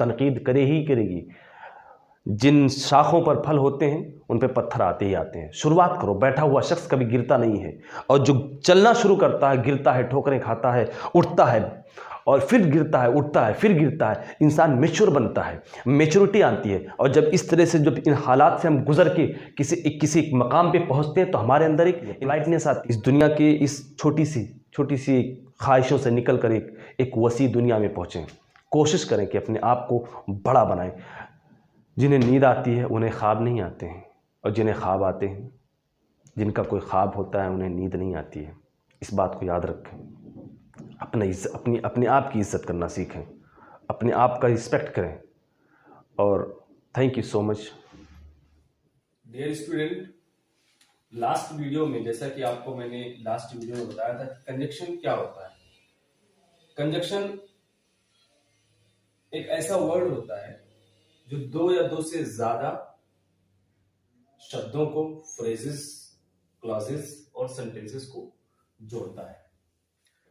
तनकीद करे ही करेगी। जिन शाखों पर फल होते हैं उन पे पत्थर आते ही आते हैं। शुरुआत करो, बैठा हुआ शख्स कभी गिरता नहीं है, और जो चलना शुरू करता है गिरता है, ठोकरें खाता है, उठता है, और फिर गिरता है, उठता है, फिर गिरता है। इंसान मैच्योर बनता है, मैच्योरिटी आती है। और जब इस तरह से जब इन हालात से हम गुजर के किसी एक मकाम पे पहुंचते हैं तो हमारे अंदर एक लाइटनेस आती है। इस दुनिया के इस छोटी सी ख्वाहिशों से निकल कर एक वसी दुनिया में पहुंचें। कोशिश करें कि अपने आप को बड़ा बनाएं। जिन्हें नींद आती है उन्हें ख्वाब नहीं आते हैं, और जिन्हें ख्वाब आते हैं, जिनका कोई ख्वाब होता है, उन्हें नींद नहीं आती है। इस बात को याद रखें। अपने आप की इज्जत करना सीखें, अपने आप का रिस्पेक्ट करें। और thank you so much. Dear student, last video में, जैसा कि आपको मैंने लास्ट वीडियो में बताया था कि कंजक्शन क्या होता है। कंजक्शन एक ऐसा वर्ड होता है जो दो या दो से ज्यादा शब्दों को, फ्रेजेस, क्लॉजेस और सेंटेंसेस को जोड़ता है।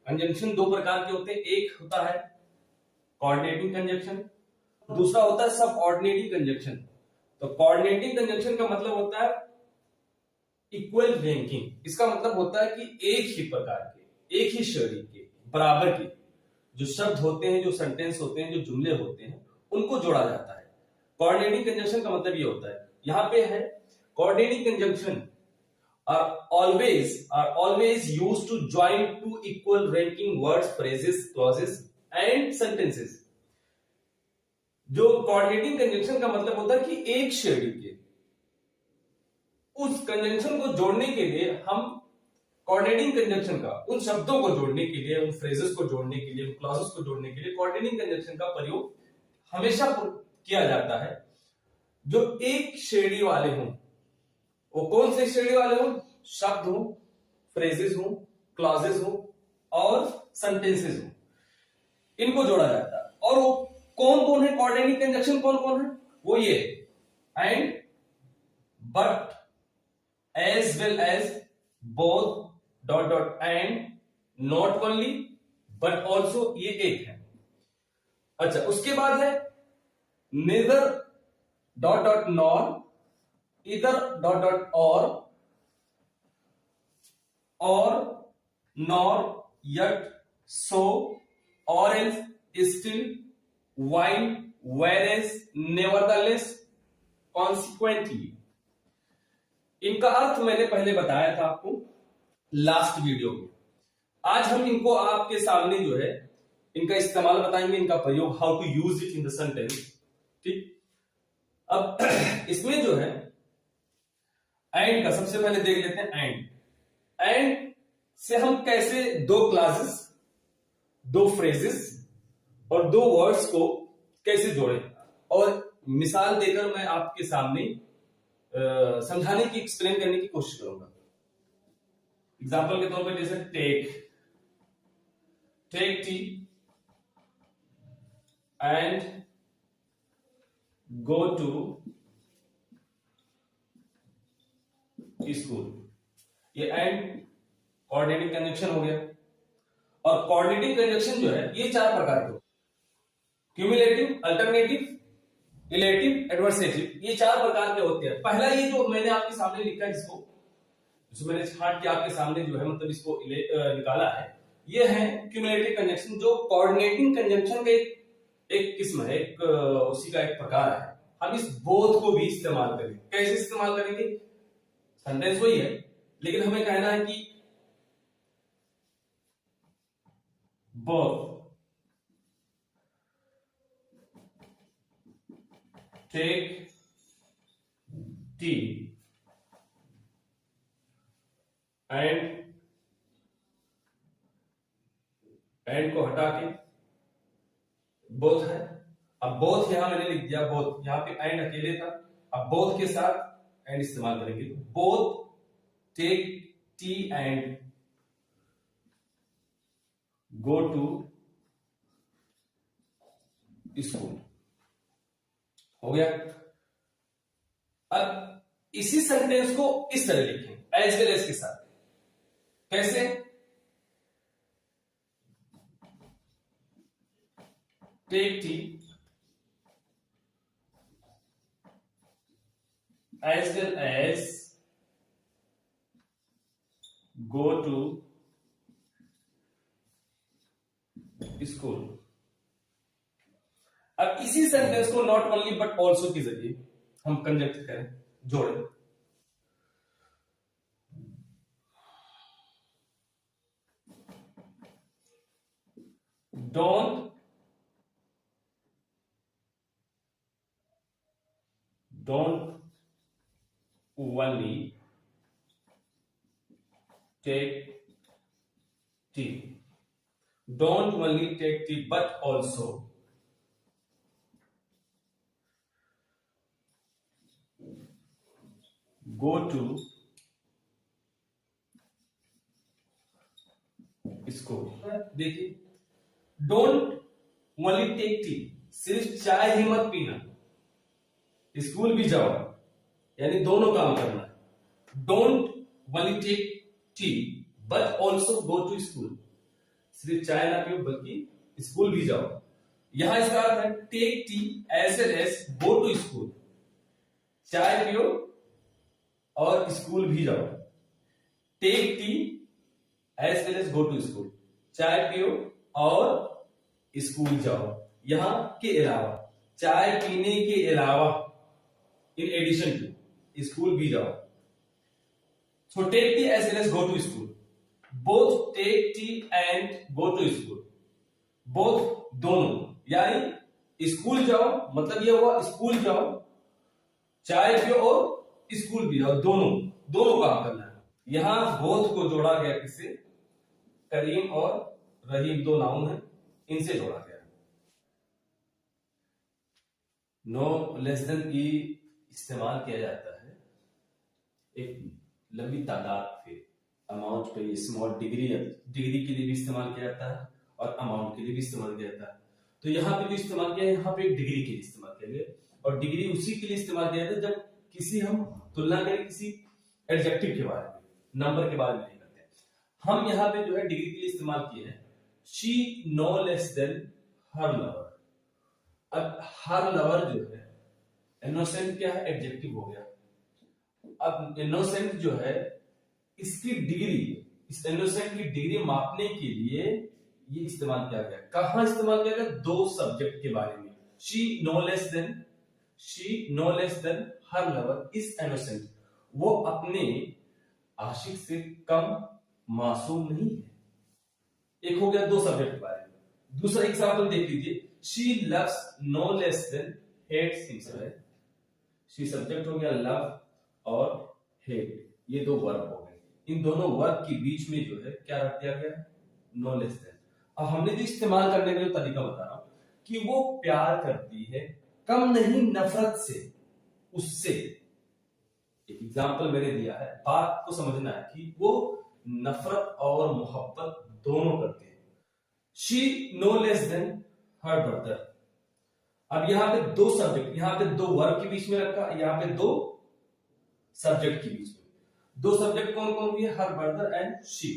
कंजंक्शन दो प्रकार के होते हैं। एक होता है कोऑर्डिनेटिंग कंजंक्शन, दूसरा होता है सब ऑर्डिनेटिंग कंजंक्शन। तो कोऑर्डिनेटिंग कंजंक्शन का मतलब होता है इक्वल रैंकिंग। इसका मतलब होता है कि एक ही प्रकार के, एक ही श्रेणी के, बराबर के जो शब्द होते हैं, जो सेंटेंस होते हैं, जो जुमले होते हैं, उनको जोड़ा जाता है। कोऑर्डिनेटिंग कंजंक्शन का मतलब ये होता है, यहां पे है coordinating conjunction are always used to join two equal ranking words, phrases, clauses and sentences। जो कोऑर्डिनेटिंग कंजंक्शन का मतलब होता है कि एक श्रेणी के उस कंजंक्शन को जोड़ने के लिए हम कोऑर्डिनेटिंग कंजंक्शन का, उन शब्दों को जोड़ने के लिए, उन फ्रेजेस को जोड़ने के लिए, उन क्लॉजेस को जोड़ने के लिए कोऑर्डिनेटिंग कंजंक्शन का प्रयोग हमेशा किया जाता है जो एक श्रेणी वाले हों। वो कौन से श्रेणी वाले हों? शब्द हो, फ्रेजेस हो, क्लॉजेस हो और सेंटेंसेस हो, इनको जोड़ा जाता है। और वो कौन कौन है? कोऑर्डिनेटिंग कंजंक्शन कौन कौन है? वो ये and, but, as well as, both, dot dot and, not only, but also, ये एक है। अच्छा, उसके बाद है neither, dot dot nor, either, dot dot or nor, yet, so, or else, still, while, whereas, nevertheless, consequently। इनका अर्थ मैंने पहले बताया था आपको लास्ट वीडियो में। आज हम इनको आपके सामने जो है इनका इस्तेमाल बताएंगे, इनका प्रयोग, how to use it in the sentence. ठीक, अब इसमें जो है एंड का सबसे पहले देख लेते हैं। एंड से हम कैसे दो क्लासेस, दो फ्रेजेस और दो वर्ड्स को कैसे जोड़ें, और मिसाल देकर मैं आपके सामने समझाने की, एक्सप्लेन करने की कोशिश करूंगा। एग्जाम्पल के तौर पर जैसे take tea and go to school. ये एंड कोऑर्डिनेटिंग कंजंक्शन हो गया। और कोऑर्डिनेटिंग कंजंक्शन जो है ये चार प्रकार के, क्यूमुलेटिव, अल्टरनेटिव, रिलेटिव, एडवर्सेटिव, ये चार प्रकार के होते हैं। पहला ये जो मैंने आपके सामने लिखा है, जिसको मैंने छांट के आपके सामने जो है मतलब इसको निकाला है, ये है क्यूमुलेटिव कंजंक्शन, जो कोऑर्डिनेटिंग कंजंक्शन का एक किस्म है, उसी का एक प्रकार है। हम इस बोथ को भी इस्तेमाल करेंगे। कैसे इस्तेमाल करेंगे? सेंटेंस वही है, लेकिन हमें कहना है कि both take tea एंड को हटा के बोथ है। अब बोथ यहां मैंने लिख दिया, बोथ, यहां पे एंड अकेले था, अब बोथ के साथ एंड इस्तेमाल करेंगे। Both take tea and go to school. हो गया। अब इसी सेंटेंस को इस तरह लिखें, एज वेल एज के साथ। कैसे? Take tea as well as go to school। अब इसी सेंटेंस को नॉट ओनली बट ऑल्सो के जरिए हम कंजक्ट करें, जोड़ें। don't only take tea, don't only take tea but also go to school। देखिए, डोंट ओनली टेक टी, सिर्फ चाय ही मत पीना, स्कूल भी जाओ, यानी दोनों काम करना है। Don't only take tea but also go to school, सिर्फ चाय ना पियो बल्कि स्कूल भी जाओ। यहां इसका अर्थ है take tea as well as go to school, चाय पियो और स्कूल भी जाओ। Take tea as well as go to school, चाय पियो और स्कूल जाओ। यहां के अलावा, चाय पीने के अलावा, इन एडिशन टू स्कूल भी जाओ। So take tea as well as go to school, both take tea and go to school, both दोनों, यानी स्कूल जाओ मतलब ये हुआ स्कूल जाओ, चाय पियो और स्कूल भी जाओ, दोनों काम करना है। यहां बोथ को जोड़ा गया किससे, करीम और रहीम दो नाउन है, इनसे जोड़ा गया। नो लेस देन की इस्तेमाल किया जाता है एक लंबी तादाद पे, अमाउंट पे, स्मॉल डिग्री के लिए भी इस्तेमाल किया जाता है और अमाउंट के लिए भी इस्तेमाल किया जाता है। तो यहाँ पे जो इस्तेमाल किया है, यहाँ पे एक डिग्री के लिए इस्तेमाल किया गया, और डिग्री उसी के लिए इस्तेमाल किया जाता है जब किसी हम तुलना करें किसी एडजेक्टिव के बारे में, नंबर के बारे में नहीं करते। हम यहाँ पे जो है डिग्री के लिए इस्तेमाल किए हैं she no less than her lover. अब हर लवर जो है, इनोसेंट क्या है, एडजेक्टिव हो गया। अब इनोसेंट जो है, इसकी डिग्री, इस इनोसेंट की डिग्री मापने के लिए ये इस्तेमाल किया गया। कहां इस्तेमाल किया गया, दो सब्जेक्ट के बारे में। She no less than her lover is innocent, वो अपने आशिक से कम मासूम नहीं है। एक हो गया दो सब्जेक्ट के बारे में। दूसरा एग्जांपल देख लीजिए, she loves no less than hates himself. She subject हो गया लव और हेट, ये दो वर्ब हो गए। इन दोनों वर्ब के बीच में जो है क्या रख दिया गया, नो लेस देन। अब हमने जो इस्तेमाल करने का जो तरीका बता रहा हूं कि वो प्यार करती है, कम नहीं नफरत से, उससे। एक एग्जांपल मैंने दिया है, बात को समझना है कि वो नफरत और मोहब्बत दोनों करते हैं। She no less than her brother. अब यहां पे दो सब्जेक्ट, यहां पे दो वर्ब के बीच में रखा, यहां पे दो सब्जेक्ट के बीच में। दो सब्जेक्ट कौन कौन भी है, हर ब्रदर एंड शी।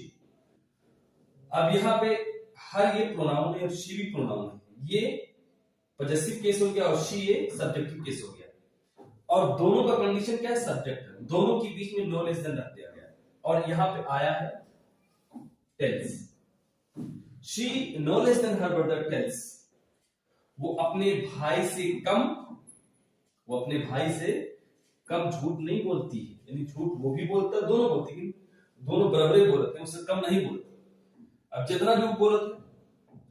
अब यहां पे हर ये प्रोनाउन है और शी भी प्रोनाउन है, ये पॉजेसिव केस हो गया और शी ये सब्जेक्टिव केस हो गया। और दोनों का कंडीशन क्या है, सब्जेक्ट है, दोनों के बीच में नो लेस देन रख दिया गया। और यहां पे आया है tells, she no less than her brother tells, वो अपने भाई से कम झूठ नहीं बोलती है, यानी झूठ वो भी बोलता है, दोनों बोलती है, दोनों बराबर बोलते हैं, उससे कम नहीं बोलते। अब जितना भी बोलते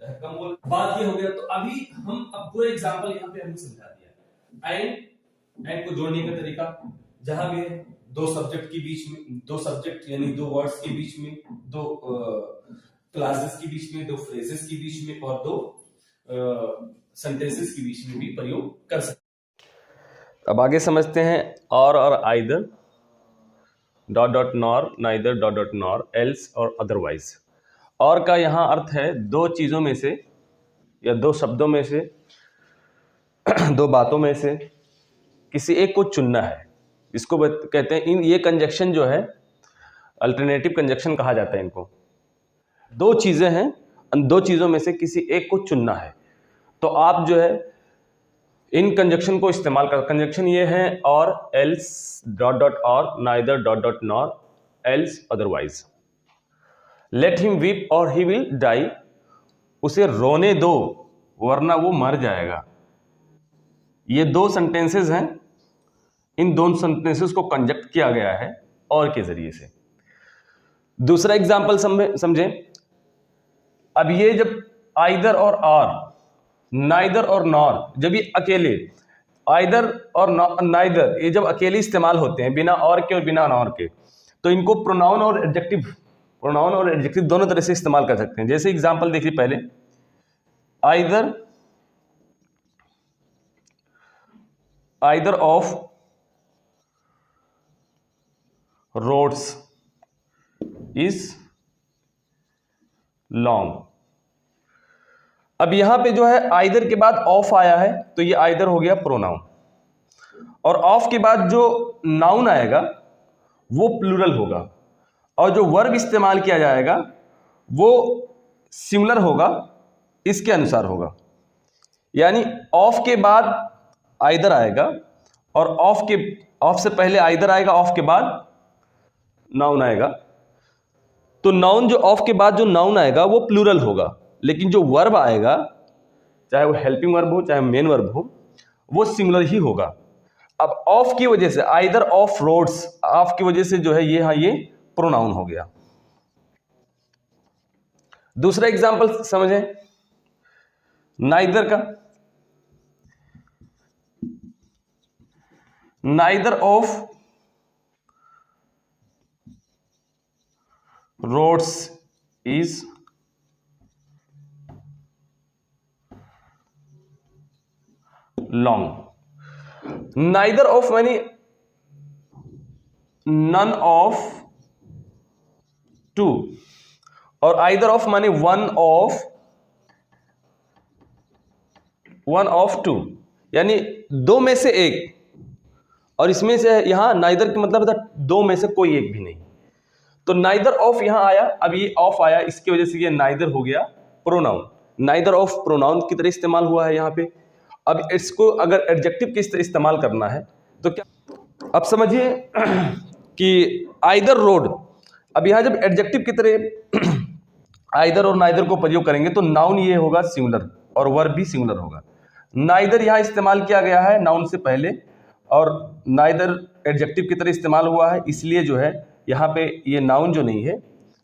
चाहे कम बोल, बात ये हो गया। तो अभी हम अब पूरा एग्जांपल यहाँ पे हमने समझा दिया। एंड को जोड़ने का तरीका, जहां भी दो सब्जेक्ट के बीच में, दो सब्जेक्ट यानी दो वर्ड्स के बीच में, दो क्लासेस के बीच में, दो फ्रेजेस के बीच में और दो सेंटेंसेस के बीच में भी प्रयोग कर सकते। अब आगे समझते हैं और either, dot dot nor, neither dot dot nor, else और अदरवाइज। और का यहाँ अर्थ है दो चीज़ों में से या दो शब्दों में से, दो बातों में से किसी एक को चुनना है। इसको कहते हैं, ये कंजक्शन जो है अल्टरनेटिव कंजक्शन कहा जाता है इनको। दो चीज़ें हैं, दो चीज़ों में से किसी एक को चुनना है। तो आप जो है इन कंजक्शन को इस्तेमाल कर, कंजक्शन ये है और एल्स डॉट डॉट और neither dot dot nor else otherwise, let him weep और ही विल डाई, उसे रोने दो वरना वो मर जाएगा। ये दो सेंटेंसेस हैं, इन दोनों सेंटेंसेस को कंजक्ट किया गया है और के जरिए से। दूसरा एग्जांपल समझें। अब ये जब आइदर और आर, नाइदर और नॉर, जब ये अकेले आइदर और नाइदर ये जब अकेले इस्तेमाल होते हैं बिना और के और बिना नॉर के, तो इनको प्रोनाउन और एडजेक्टिव दोनों तरह से इस्तेमाल कर सकते हैं। जैसे एग्जांपल देखिए पहले, either of roads is long. अब यहां पे जो है आइदर के बाद ऑफ आया है तो ये आइदर हो गया प्रोनाउन, और ऑफ के बाद जो नाउन आएगा वो प्लूरल होगा, और जो वर्ब इस्तेमाल किया जाएगा वो सिंगुलर होगा, इसके अनुसार होगा। यानी ऑफ के बाद आइदर आएगा और ऑफ से पहले आइदर आएगा, ऑफ के बाद नाउन आएगा। तो नाउन जो ऑफ के बाद जो नाउन आएगा वो प्लूरल होगा, लेकिन जो वर्ब आएगा, चाहे वो हेल्पिंग वर्ब हो चाहे मेन वर्ब हो, वो सिंगुलर ही होगा। अब ऑफ की वजह से, आइदर ऑफ रोड्स, ऑफ की वजह से जो है ये प्रोनाउन हो गया। दूसरा एग्जांपल समझें नाइदर का। Neither of roads is long. Neither of मानी नन ऑफ टू, और आइदर ऑफ माने वन ऑफ टू, यानी दो में से एक, और इसमें से यहां नाइदर का मतलब था दो में से कोई एक भी नहीं। तो नाइदर ऑफ यहां आया, अब ये ऑफ आया, इसकी वजह से ये नाइदर हो गया प्रोनाउन। नाइदर ऑफ प्रोनाउन की तरह इस्तेमाल हुआ है यहां पे। अब इसको अगर एडजेक्टिव की तरह इस्तेमाल करना है तो क्या, अब समझिए कि आइदर रोड, अब यहां जब एडजेक्टिव की तरह आइदर और नाइदर को प्रयोग करेंगे तो नाउन ये होगा सिंगुलर और वर्ब भी सिंगुलर होगा। नाइदर यहां इस्तेमाल किया गया है नाउन से पहले, और नाइदर एडजेक्टिव की तरह इस्तेमाल हुआ है, इसलिए जो है यहाँ पे ये नाउन जो नहीं है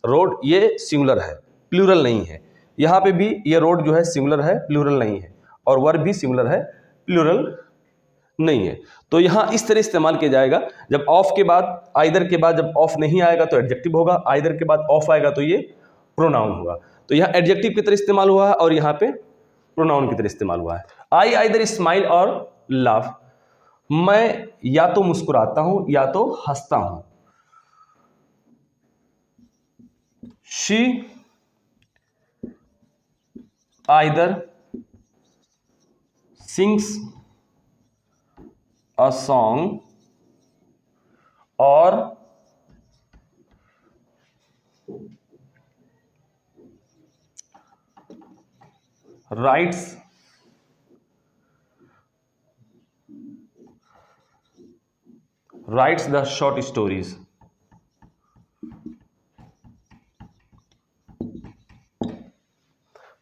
रोड, ये सिंगुलर है, प्लूरल नहीं है। यहाँ पे भी ये रोड जो है सिंगुलर है, प्लूरल नहीं है, और वर्ब भी सिंगुलर है, प्लूरल नहीं है। तो यहाँ इस तरह इस्तेमाल किया जाएगा। जब ऑफ के बाद, आइदर के बाद जब ऑफ नहीं आएगा तो एडजेक्टिव होगा, आइदर के बाद ऑफ आएगा तो ये प्रोनाउन होगा। तो यहाँ एडजेक्टिव की तरह इस्तेमाल हुआ है और यहाँ पे प्रोनाउन की तरह इस्तेमाल हुआ है। आई आइदर स्माइल और लाफ, मैं या तो मुस्कुराता हूं या तो हंसता हूं। She either sings a song और writes the short stories।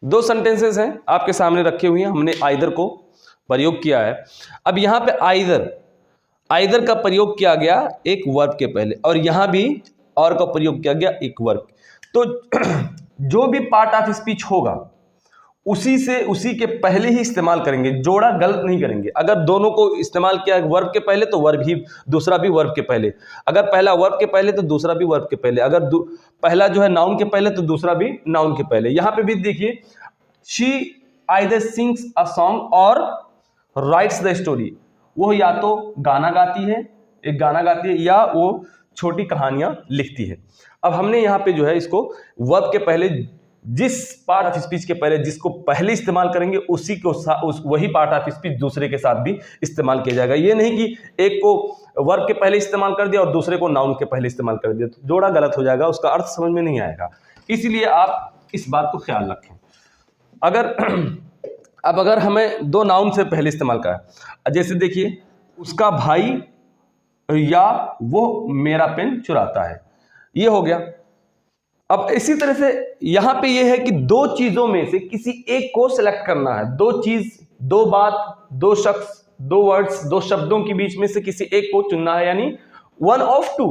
दो सेंटेंसेस हैं आपके सामने रखे हुए हैं, हमने आइदर को प्रयोग किया है। अब यहां पे आइदर का प्रयोग किया गया एक वर्ब के पहले, और यहां भी और का प्रयोग किया गया एक वर्ब। तो जो भी पार्ट ऑफ स्पीच होगा उसी के पहले ही इस्तेमाल करेंगे, जोड़ा गलत नहीं करेंगे। अगर दोनों को इस्तेमाल किया वर्ब के पहले तो वर्ब ही, दूसरा भी वर्ब के पहले। अगर पहला वर्ब के पहले तो दूसरा भी वर्ब के पहले। अगर पहला जो है नाउन के पहले तो दूसरा भी नाउन के पहले। यहां पे भी देखिए, she either sings a song और राइट्स द स्टोरी, वो या तो गाना गाती है, एक गाना गाती है, या वो छोटी कहानियां लिखती है। अब हमने यहाँ पे जो है इसको वर्ब के पहले, जिस पार्ट ऑफ स्पीच के पहले जिसको पहले इस्तेमाल करेंगे उसी को वही पार्ट ऑफ स्पीच दूसरे के साथ भी इस्तेमाल किया जाएगा। ये नहीं कि एक को वर्ब के पहले इस्तेमाल कर दिया और दूसरे को नाउन के पहले इस्तेमाल कर दिया, तो जोड़ा गलत हो जाएगा, उसका अर्थ समझ में नहीं आएगा। इसीलिए आप इस बात को ख्याल रखें। अगर अब अगर हमें दो नाउन से पहले इस्तेमाल करा, जैसे देखिए उसका भाई या वो मेरा पेन चुराता है, ये हो गया। अब इसी तरह से यहां पे ये है कि दो चीजों में से किसी एक को सिलेक्ट करना है। दो चीज, दो बात, दो शख्स, दो वर्ड्स, दो शब्दों के बीच में से किसी एक को चुनना है, यानी वन ऑफ टू।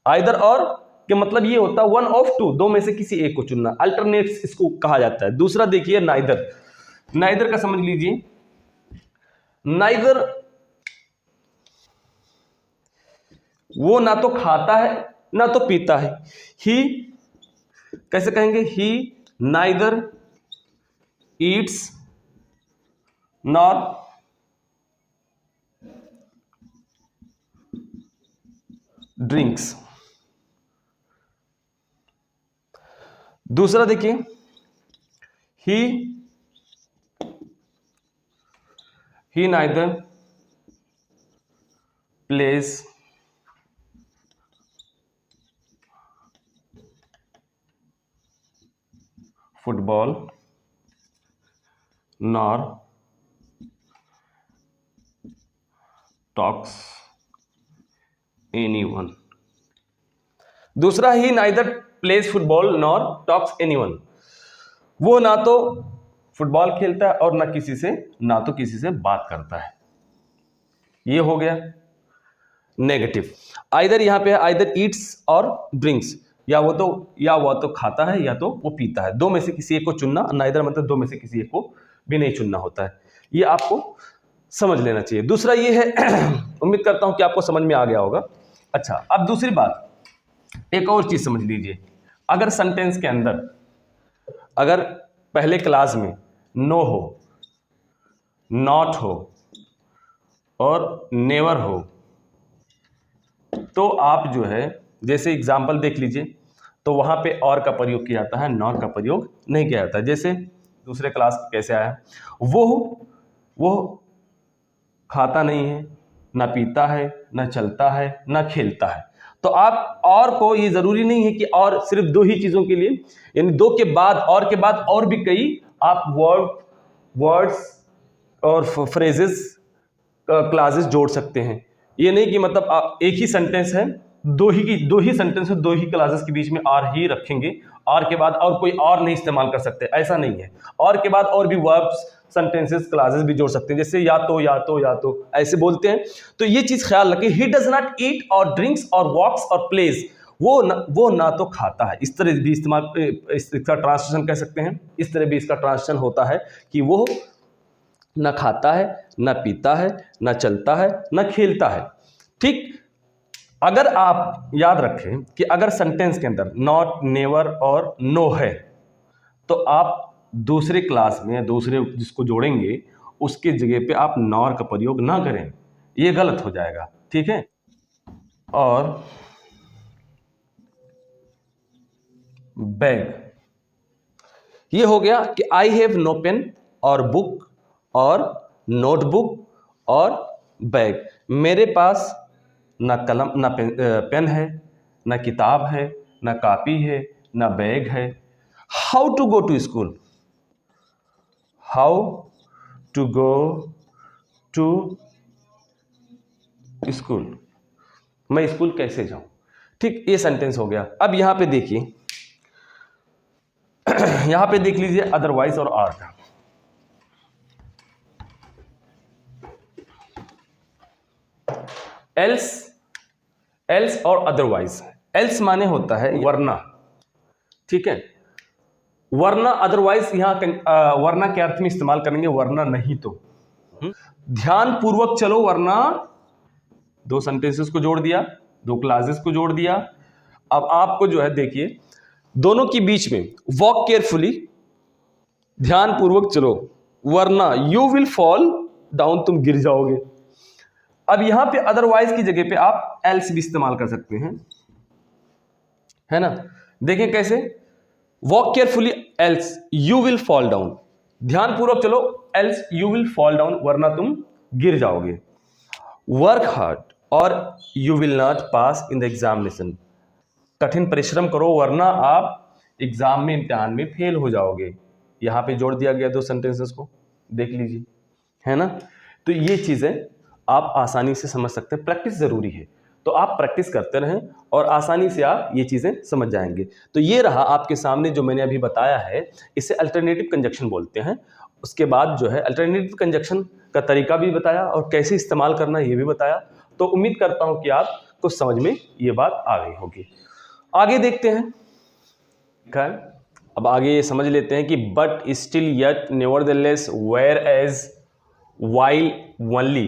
आइदर और के मतलब ये होता है वन ऑफ टू, दो में से किसी एक को चुनना, अल्टरनेट्स इसको कहा जाता है। दूसरा देखिए नाइदर। नाइदर का समझ लीजिए, नाइदर वो ना तो खाता है ना तो पीता है। ही कैसे कहेंगे? He neither eats nor drinks. दूसरा देखिए, he neither plays football nor talks anyone. दूसरा, he neither plays football nor talks anyone, वो ना तो फुटबॉल खेलता है और ना तो किसी से बात करता है। ये हो गया नेगेटिव। आइदर यहां पे है आइदर ईट्स और ड्रिंक्स, या वो तो खाता है या तो वो पीता है, दो में से किसी एक को चुनना। नाइदर मतलब दो में से किसी एक को भी नहीं चुनना होता है, ये आपको समझ लेना चाहिए। दूसरा ये है उम्मीद करता हूं कि आपको समझ में आ गया होगा। अच्छा, अब दूसरी बात, एक और चीज समझ लीजिए। अगर सेंटेंस के अंदर अगर पहले क्लास में नो हो, नॉट हो और नेवर हो, तो आप जो है जैसे एग्जाम्पल देख लीजिए, तो वहां पे और का प्रयोग किया जाता है, नॉट का प्रयोग नहीं किया जाता। जैसे दूसरे क्लास कैसे आया, वो खाता नहीं है, ना पीता है, ना चलता है, ना खेलता है। तो आप और को, ये जरूरी नहीं है कि और सिर्फ दो ही चीजों के लिए, यानी दो के बाद और भी कई आप वर्ड्स और फ्रेजेस क्लासेस जोड़ सकते हैं। ये नहीं कि मतलब आप एक ही सेंटेंस है, दो ही सेंटेंस है, दो ही क्लासेस के बीच में आर ही रखेंगे, आर के बाद और कोई और नहीं इस्तेमाल कर सकते, ऐसा नहीं है। और के बाद और भी वर्ब्स, सेंटेंसेस, क्लासेस भी जोड़ सकते हैं, जैसे या तो ऐसे बोलते हैं। तो ये चीज ख्याल रखें, ही डज नॉट ईट और ड्रिंक्स और वॉक्स और प्लेज, वो ना तो खाता है। इस तरह भी इसका ट्रांसलेशन कह सकते हैं, इस तरह भी इसका ट्रांसलेशन होता है कि वो ना खाता है, ना पीता है, ना चलता है, ना खेलता है। ठीक, अगर आप याद रखें कि अगर सेंटेंस के अंदर नॉट, नेवर और नो है, तो आप दूसरे क्लास में दूसरे जिसको जोड़ेंगे उसके जगह पे आप नॉर का प्रयोग ना करें, ये गलत हो जाएगा। ठीक है, और बैग, ये हो गया कि आई हैव नो पेन और बुक और नोटबुक और बैग, मेरे पास ना कलम, ना पेन है, ना किताब है, ना कॉपी है, ना बैग है। How to go to school, how to go to school, मैं स्कूल कैसे जाऊं। ठीक, ये सेंटेंस हो गया। अब यहां पे देखिए, यहां पे देख लीजिए अदरवाइज और आर का। एल्स और अदरवाइज। एल्स माने होता है वरना, ठीक है, वरना। अदरवाइज यहां वरना के अर्थ में इस्तेमाल करेंगे, वरना नहीं तो। ध्यान पूर्वक चलो, वरना दो सेंटेंसेस को जोड़ दिया, दो क्लासेस को जोड़ दिया। अब आपको जो है देखिए, दोनों के बीच में वॉक केयरफुली, ध्यान पूर्वक चलो, वरना यू विल फॉल डाउन, तुम गिर जाओगे। अब यहां पे अदरवाइज की जगह पे आप एल्स भी इस्तेमाल कर सकते हैं, है ना। देखें कैसे, walk carefully else you will fall down, ध्यान पूर्वक चलो, else you will fall down, वरना तुम गिर जाओगे। वर्क हार्ड और you will not pass in the examination, कठिन परिश्रम करो वरना आप एग्जाम में, इम्तिहान में फेल हो जाओगे। यहां पे जोड़ दिया गया दो सेंटेंसेस को। देख लीजिए, है ना। तो ये चीज़ें आप आसानी से समझ सकते हैं, प्रैक्टिस ज़रूरी है, तो आप प्रैक्टिस करते रहें और आसानी से आप ये चीज़ें समझ जाएंगे। तो ये रहा आपके सामने जो मैंने अभी बताया है, इसे अल्टरनेटिव कंजक्शन बोलते हैं। उसके बाद जो है अल्टरनेटिव कंजक्शन का तरीका भी बताया और कैसे इस्तेमाल करना ये भी बताया। तो उम्मीद करता हूँ कि आपको समझ में ये बात आ गई होगी। आगे देखते हैं, खैर अब आगे समझ लेते हैं कि but still yet nevertheless whereas while only,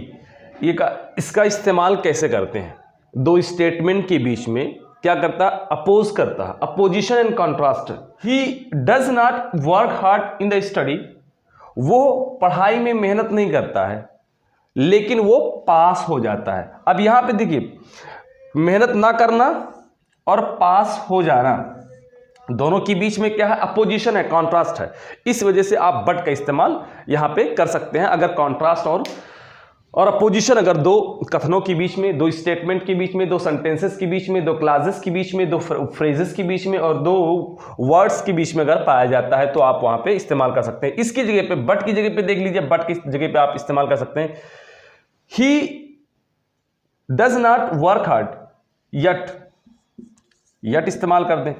ये इसका इस्तेमाल कैसे करते हैं। दो स्टेटमेंट के बीच में क्या करता है, अपोज करता है, opposition and contrast. He does not work hard in the study, वो पढ़ाई में मेहनत नहीं करता है लेकिन वो पास हो जाता है। अब यहां पे देखिए, मेहनत ना करना और पास हो जाना, दोनों के बीच में क्या है, अपोजिशन है, कॉन्ट्रास्ट है। इस वजह से आप बट का इस्तेमाल यहां पे कर सकते हैं। अगर कॉन्ट्रास्ट और अपोजिशन अगर दो कथनों के बीच में, दो स्टेटमेंट के बीच में, दो सेंटेंसेस के बीच में, दो क्लासेस के बीच में, दो फ्रेजेस के बीच में और दो वर्ड्स के बीच में अगर पाया जाता है तो आप वहां पे इस्तेमाल कर सकते हैं। इसकी जगह पे, बट की जगह पे देख लीजिए, बट की जगह पे आप इस्तेमाल कर सकते हैं he does not work hard, yet इस्तेमाल कर दें।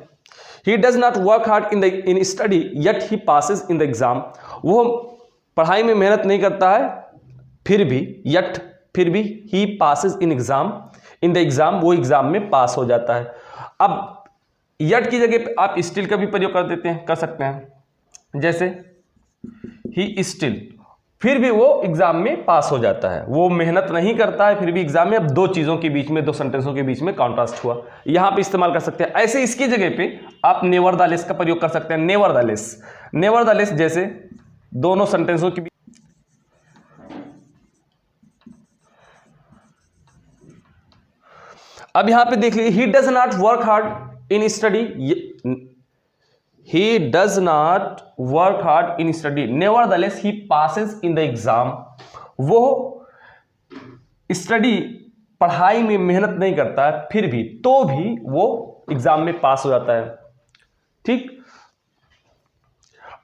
He does not work hard in study yet he passes in the exam, वो पढ़ाई में मेहनत नहीं करता है फिर भी ही पासेस इन द एग्जाम, वो एग्जाम में पास हो जाता है। अब यट की जगह पे आप स्टिल का भी प्रयोग कर सकते हैं, जैसे ही स्टिल, फिर भी वो एग्जाम में पास हो जाता है। वो मेहनत नहीं करता है फिर भी एग्जाम में, अब दो चीजों के बीच में, दो सेंटेंसों के बीच में कॉन्ट्रास्ट हुआ, यहां पे इस्तेमाल कर सकते हैं। ऐसे इसकी जगह पे आप नेवरदलेस का प्रयोग कर सकते हैं। नेवरदलेस जैसे दोनों सेंटेंसों के बीच, अब यहां पे देख लीजिए, he does not work hard in study, he does not work hard in study nevertheless he passes in the exam, वो स्टडी पढ़ाई में मेहनत नहीं करता है फिर भी, तो भी वो एग्जाम में पास हो जाता है। ठीक,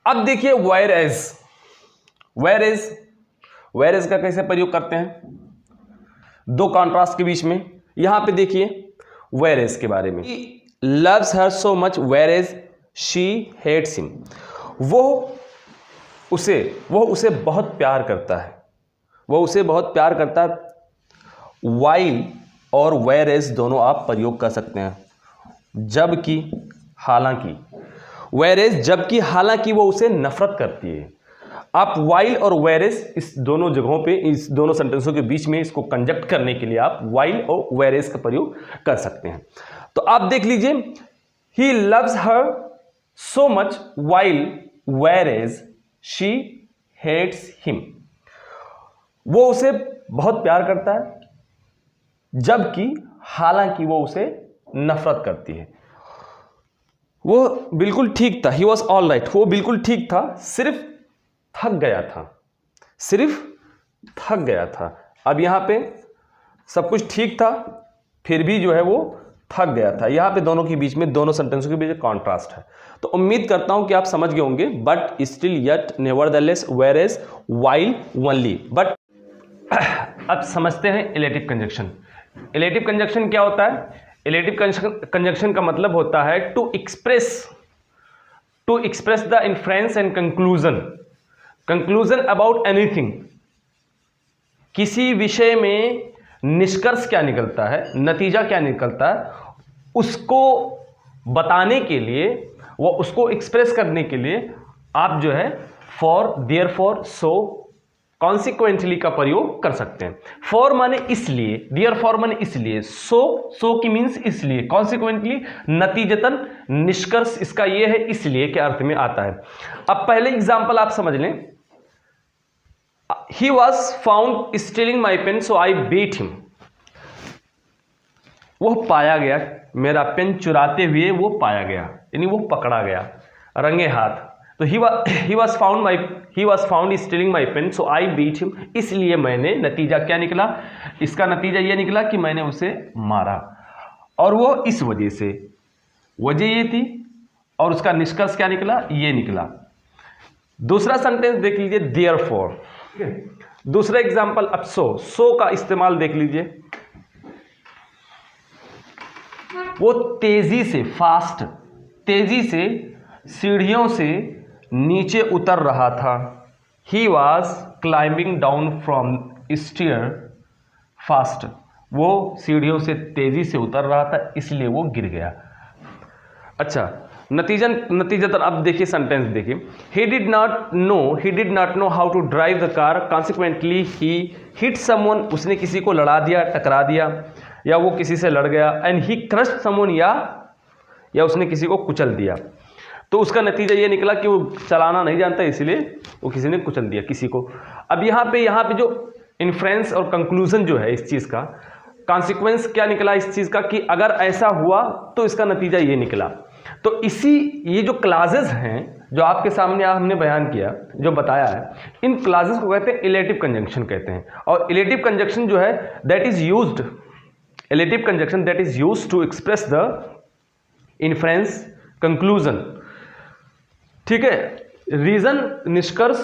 अब देखिए वेयर एज का कैसे प्रयोग करते हैं दो कॉन्ट्रास्ट के बीच में। यहां पे देखिए वेयर एज के बारे में, loves her so much whereas she hates him, वो उसे बहुत प्यार करता है, वाइल और वेयर एज दोनों आप प्रयोग कर सकते हैं। जबकि हालांकि वो उसे नफरत करती है। आप वाइल और वेयर एज इस दोनों जगहों पे, इस दोनों सेंटेंसों के बीच में इसको कंजक्ट करने के लिए आप वाइल और वेयर एज का प्रयोग कर सकते हैं। तो आप देख लीजिए, he loves her so much while whereas she hates him, वो उसे बहुत प्यार करता है जबकि हालांकि वो उसे नफरत करती है। वो बिल्कुल ठीक था, ही वॉज ऑल राइट, वो बिल्कुल ठीक था, सिर्फ थक गया था। अब यहां पे सब कुछ ठीक था फिर भी जो है वो थक गया था। यहां पे दोनों के बीच में, दोनों सेंटेंसों के बीच कॉन्ट्रास्ट है। तो उम्मीद करता हूं कि आप समझ गए होंगे, but still yet nevertheless whereas while only. But अब समझते हैं इलेटिव कंजक्शन। इलेटिव कंजक्शन क्या होता है? इलेटिव कंजक्शन का मतलब होता है to express the inference and conclusion about anything. किसी विषय में निष्कर्ष क्या निकलता है, नतीजा क्या निकलता है, उसको बताने के लिए, वो उसको एक्सप्रेस करने के लिए आप जो है फॉर, देयरफॉर, सो, कॉन्सिक्वेंटली का प्रयोग कर सकते हैं। फॉर माने इसलिए, देयरफॉर माने इसलिए, सो की मीन्स इसलिए, कॉन्सिक्वेंटली नतीजतन, निष्कर्ष इसका ये है इसलिए के अर्थ में आता है। अब पहले एग्जांपल आप समझ लें, he was found stealing my pen so I beat him, वो पाया गया, मेरा पेन चुराते हुए वो पाया गया, यानी वो पकड़ा गया रंगे हाथ। तो he was found stealing my pen so I beat him, इसलिए मैंने, नतीजा क्या निकला, इसका नतीजा ये निकला कि मैंने उसे मारा, और वो इस वजह से, वजह ये थी, और उसका निष्कर्ष क्या निकला, ये निकला। दूसरा सेंटेंस देख लीजिए, देयरफॉर। ठीक है, दूसरा एग्जांपल, अब सो का इस्तेमाल देख लीजिए। वो तेजी से, फास्ट, तेजी से सीढ़ियों से नीचे उतर रहा था। He was climbing down from stair fast. वो सीढ़ियों से तेजी से उतर रहा था, इसलिए वो गिर गया। अच्छा, नतीजतन अब देखिए सेंटेंस देखिए, he did not know how to drive the car, consequently he hit someone, उसने किसी को लड़ा दिया, टकरा दिया, या वो किसी से लड़ गया, and he crushed someone, या उसने किसी को कुचल दिया। तो उसका नतीजा ये निकला कि वो चलाना नहीं जानता, इसलिए वो किसी ने कुचल दिया किसी को। अब यहाँ पे जो इन्फ्रेंस और कंक्लूजन जो है इस चीज़ का, कॉन्सिक्वेंस क्या निकला इस चीज़ का, कि अगर ऐसा हुआ तो इसका नतीजा ये निकला। तो ये जो क्लासेस हैं जो आपके सामने हमने बयान किया, जो बताया है, इन क्लासेस को कहते हैं इलेटिव कंजंक्शन कहते हैं। और इलेटिव कंजंक्शन जो है that is used to express the inference, conclusion. ठीक है, रीजन, निष्कर्ष,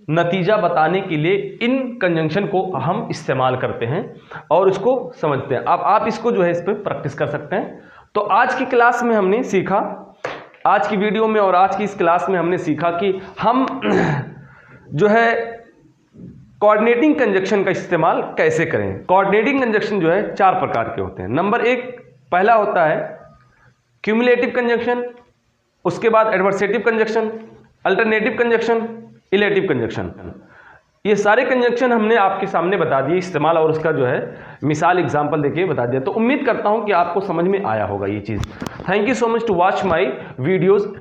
नतीजा बताने के लिए इन कंजंक्शन को हम इस्तेमाल करते हैं और इसको समझते हैं। अब आप इसको जो है इस पर प्रैक्टिस कर सकते हैं। तो आज की क्लास में हमने सीखा, आज की वीडियो में और आज की इस क्लास में हमने सीखा कि हम जो है कोऑर्डिनेटिंग कंजंक्शन का इस्तेमाल कैसे करें। कोऑर्डिनेटिंग कंजंक्शन जो है 4 प्रकार के होते हैं। नंबर 1 पहला होता है क्यूमुलेटिव कंजंक्शन, उसके बाद adversative conjunction, alternative conjunction, illative conjunction. ये सारे कंजंक्शन हमने आपके सामने बता दिए इस्तेमाल, और उसका जो है मिसाल एग्जांपल देखिए बता दिया। तो उम्मीद करता हूं कि आपको समझ में आया होगा ये चीज़। Thank you so much to watch my videos.